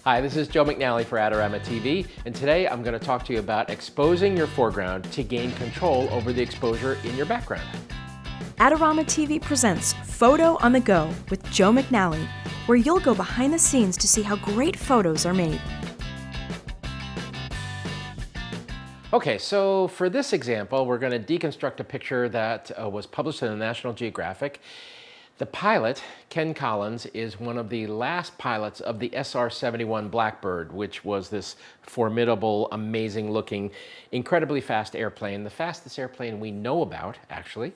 Hi, this is Joe McNally for Adorama TV, and today I'm going to talk to you about exposing your foreground to gain control over the exposure in your background. Adorama TV presents Photo on the Go with Joe McNally, where you'll go behind the scenes to see how great photos are made. Okay, so for this example, we're going to deconstruct a picture that was published in the National Geographic. The pilot, Ken Collins, is one of the last pilots of the SR-71 Blackbird, which was this formidable, amazing-looking, incredibly fast airplane, the fastest airplane we know about, actually.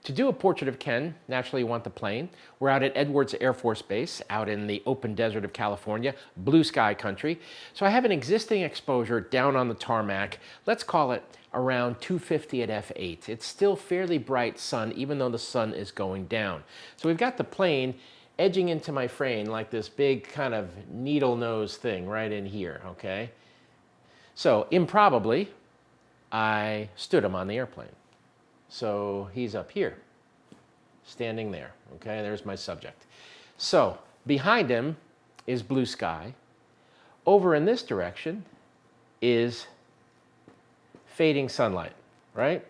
To do a portrait of Ken, naturally you want the plane. We're out at Edwards Air Force Base, out in the open desert of California, blue sky country. So I have an existing exposure down on the tarmac. Let's call it around 250 at f8. It's still fairly bright sun, even though the sun is going down. So we've got the plane edging into my frame like this big kind of needle nose thing right in here, okay? So improbably, I stood him on the airplane. So he's up here, standing there, okay? There's my subject. So behind him is blue sky. Over in this direction is fading sunlight, right?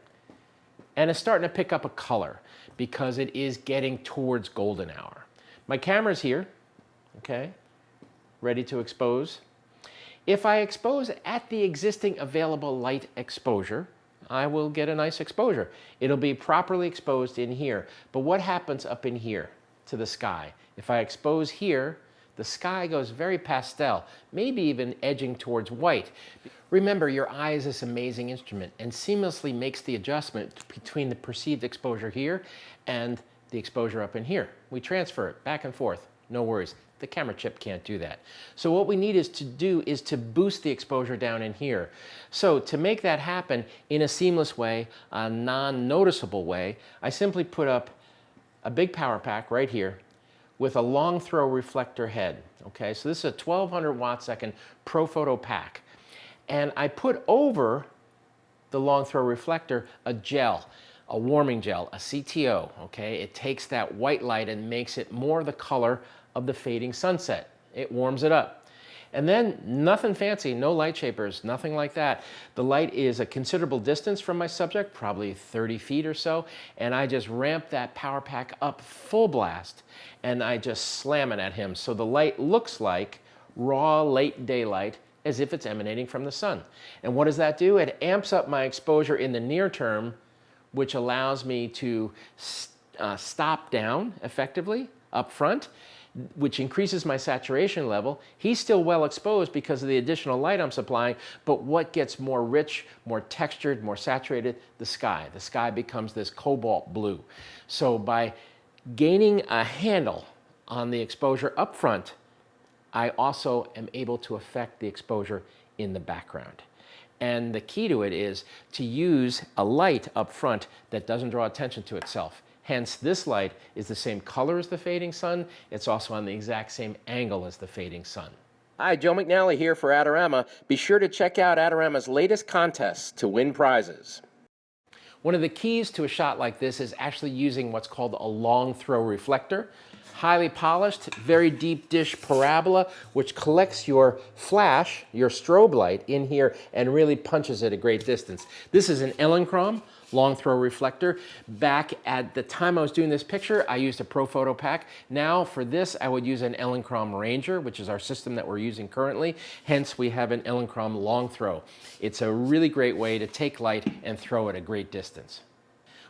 And it's starting to pick up a color because it is getting towards golden hour. My camera's here, okay, ready to expose. If I expose at the existing available light exposure, I will get a nice exposure. It'll be properly exposed in here. But what happens up in here to the sky? If I expose here, the sky goes very pastel, maybe even edging towards white. Remember, your eye is this amazing instrument and seamlessly makes the adjustment between the perceived exposure here and the exposure up in here. We transfer it back and forth, no worries. The camera chip can't do that. So what we need is to boost the exposure down in here. So to make that happen in a seamless way, a non-noticeable way, I simply put up a big power pack right here with a long throw reflector head. Okay, so this is a 1200 watt-second ProPhoto pack. And I put over the long throw reflector a gel, a warming gel, a CTO, okay? It takes that white light and makes it more the color of the fading sunset. It warms it up. And then nothing fancy, no light shapers, nothing like that. The light is a considerable distance from my subject, probably 30 feet or so, and I just ramp that power pack up full blast and I just slam it at him. So the light looks like raw late daylight as if it's emanating from the sun. And what does that do? It amps up my exposure in the near term, which allows me to stop down effectively up front, which increases my saturation level. He's still well exposed because of the additional light I'm supplying, but what gets more rich, more textured, more saturated? The sky. The sky becomes this cobalt blue. So by gaining a handle on the exposure up front, I also am able to affect the exposure in the background. And the key to it is to use a light up front that doesn't draw attention to itself. Hence, this light is the same color as the fading sun. It's also on the exact same angle as the fading sun. Hi, Joe McNally here for Adorama. Be sure to check out Adorama's latest contests to win prizes. One of the keys to a shot like this is actually using what's called a long throw reflector. Highly polished, very deep dish parabola, which collects your flash, your strobe light in here and really punches at a great distance. This is an Elinchrom long throw reflector. Back at the time I was doing this picture, I used a ProPhoto pack. Now for this, I would use an Elinchrom Ranger, which is our system that we're using currently. Hence, we have an Elinchrom long throw. It's a really great way to take light and throw at a great distance.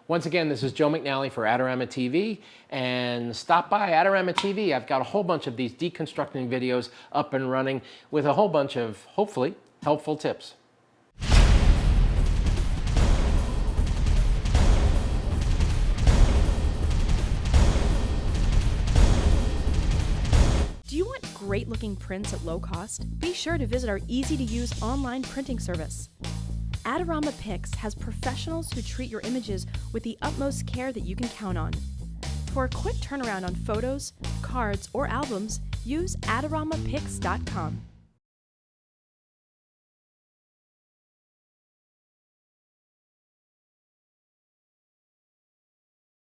Once again, this is Joe McNally for Adorama TV, and stop by Adorama TV. I've got a whole bunch of these deconstructing videos up and running with a whole bunch of, hopefully, helpful tips. Do you want great-looking prints at low cost? Be sure to visit our easy-to-use online printing service. Adorama Pix has professionals who treat your images with the utmost care that you can count on. For a quick turnaround on photos, cards, or albums, use AdoramaPix.com.